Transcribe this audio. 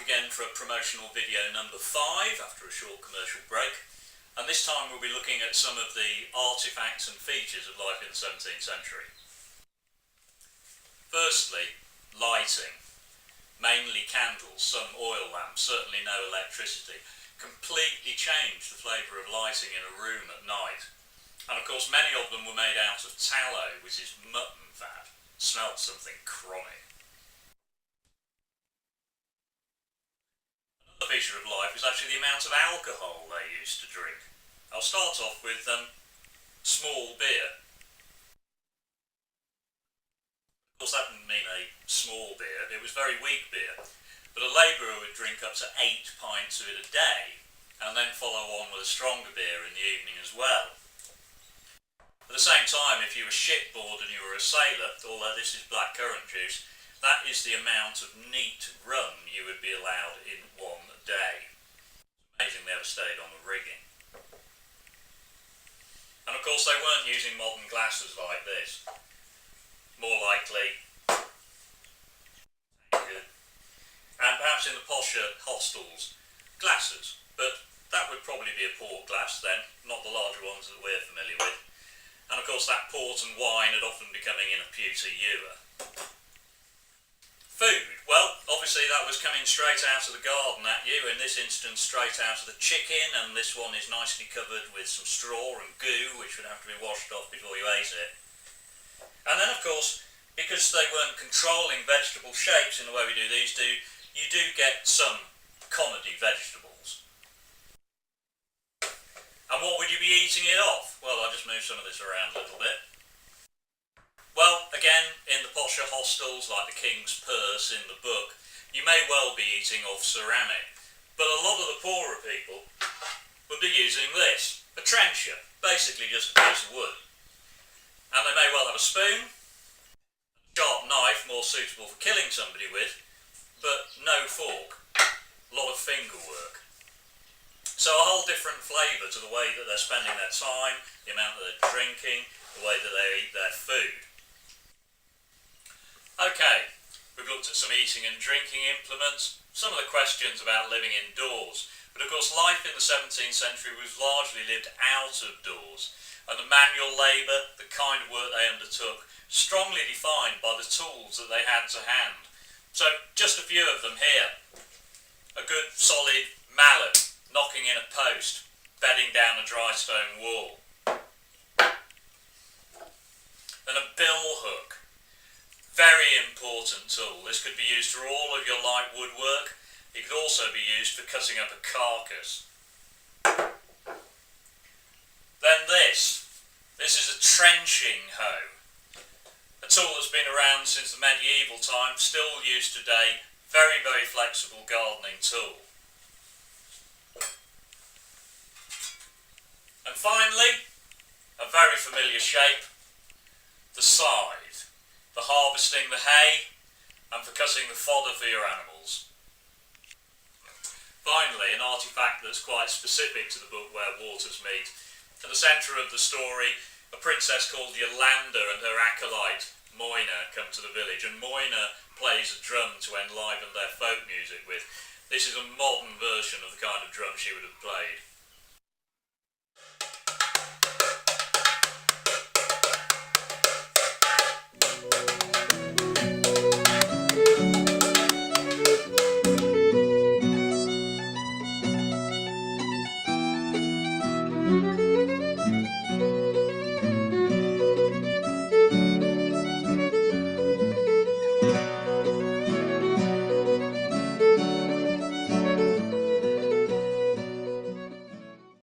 again for promotional video number 5 after a short commercial break, and this time we'll be looking at some of the artefacts and features of life in the 17th century. Firstly, lighting. Mainly candles, some oil lamps, certainly no electricity. Completely changed the flavour of lighting in a room at night. And of course many of them were made out of tallow, which is mutton fat. Smelled something chronic. Another feature of life is actually the amount of alcohol they used to drink. I'll start off with small beer. Of course that didn't mean a small beer, it was very weak beer. But a labourer would drink up to 8 pints of it a day, and then follow on with a stronger beer in the evening as well. At the same time, if you were shipboard and you were a sailor, although this is blackcurrant juice, that is the amount of neat rum you would be allowed in one day. It's amazing they ever stayed on the rigging. And of course they weren't using modern glasses like this. More likely, and perhaps in the posher hostels, glasses, but that would probably be a port glass then, not the larger ones that we're familiar with. And of course that port and wine had often been coming in a pewter ewer. Food, well, obviously that was coming straight out of the garden at you, in this instance straight out of the chicken, and this one is nicely covered with some straw and goo, which would have to be washed off before you ate it. And then of course, because they weren't controlling vegetable shapes in the way we do these, you do get some comedy vegetables. And what would you be eating it off? Well, I'll just move some of this around a little bit. Well, again, in the posher hostels, like the King's Purse in the book, you may well be eating off ceramic. But a lot of the poorer people would be using this, a trencher, basically just a piece of wood. And they may well have a spoon, a sharp knife, more suitable for killing somebody with, but no fork, a lot of finger work. So a whole different flavour to the way that they're spending their time, the amount that they're drinking, the way that they eat their food. Okay, we've looked at some eating and drinking implements, some of the questions about living indoors, but of course life in the 17th century was largely lived out of doors, and the manual labour, the kind of work they undertook, strongly defined by the tools that they had to hand. So just a few of them here. A good solid mallet, knocking in a post, bedding down a dry stone wall. Then a bill hook. Very important tool. This could be used for all of your light woodwork. It could also be used for cutting up a carcass. Then this. This is a trenching hoe. A tool that's been around since the medieval time, still used today. Very, very flexible gardening tool. And finally, a very familiar shape, the scythe. For harvesting the hay and for cutting the fodder for your animals. Finally, an artefact that's quite specific to the book Where Waters Meet. At the centre of the story, a princess called Yolanda and her acolyte Moina come to the village, and Moina plays a drum to enliven their folk music with. This is a modern version of the kind of drum she would have played.